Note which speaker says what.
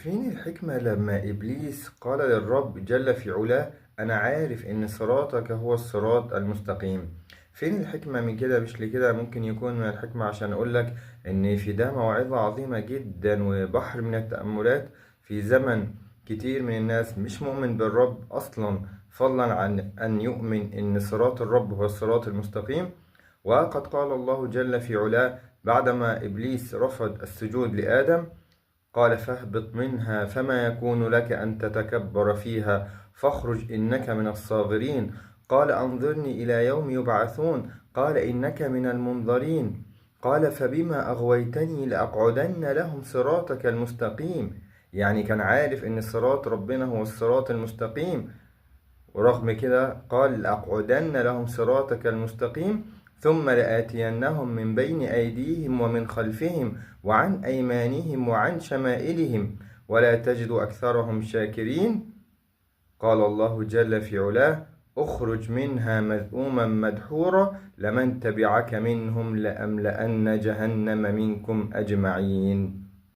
Speaker 1: فين الحكمة لما إبليس قال للرب جل في علاه: أنا عارف إن صراطك هو الصراط المستقيم؟ فين الحكمة من كده؟ مش لكده ممكن يكون من الحكمة عشان أقولك إن في ده موعظة عظيمة جدا وبحر من التأملات في زمن كتير من الناس مش مؤمن بالرب أصلا، فضلا عن أن يؤمن إن صراط الرب هو الصراط المستقيم. وقد قال الله جل في علاه بعدما إبليس رفض السجود لآدم: قال: فاهبط منها فما يكون لك أن تتكبر فيها فاخرج إنك من الصاغرين. قال: أنظرني إلى يوم يبعثون. قال: إنك من المنظرين. قال: فبما أغويتني لأقعدن لهم صراطك المستقيم. يعني كان عارف إن صراط ربنا هو الصراط المستقيم، ورغم كده قال: لأقعدن لهم صراطك المستقيم ثم لآتينهم من بين أيديهم ومن خلفهم وعن أيمانهم وعن شمائلهم ولا تجد أكثرهم شاكرين. قال الله جل في علاه: اخرج منها مذءوما مدحورا لمن تبعك منهم لأملأن جهنم منكم أجمعين.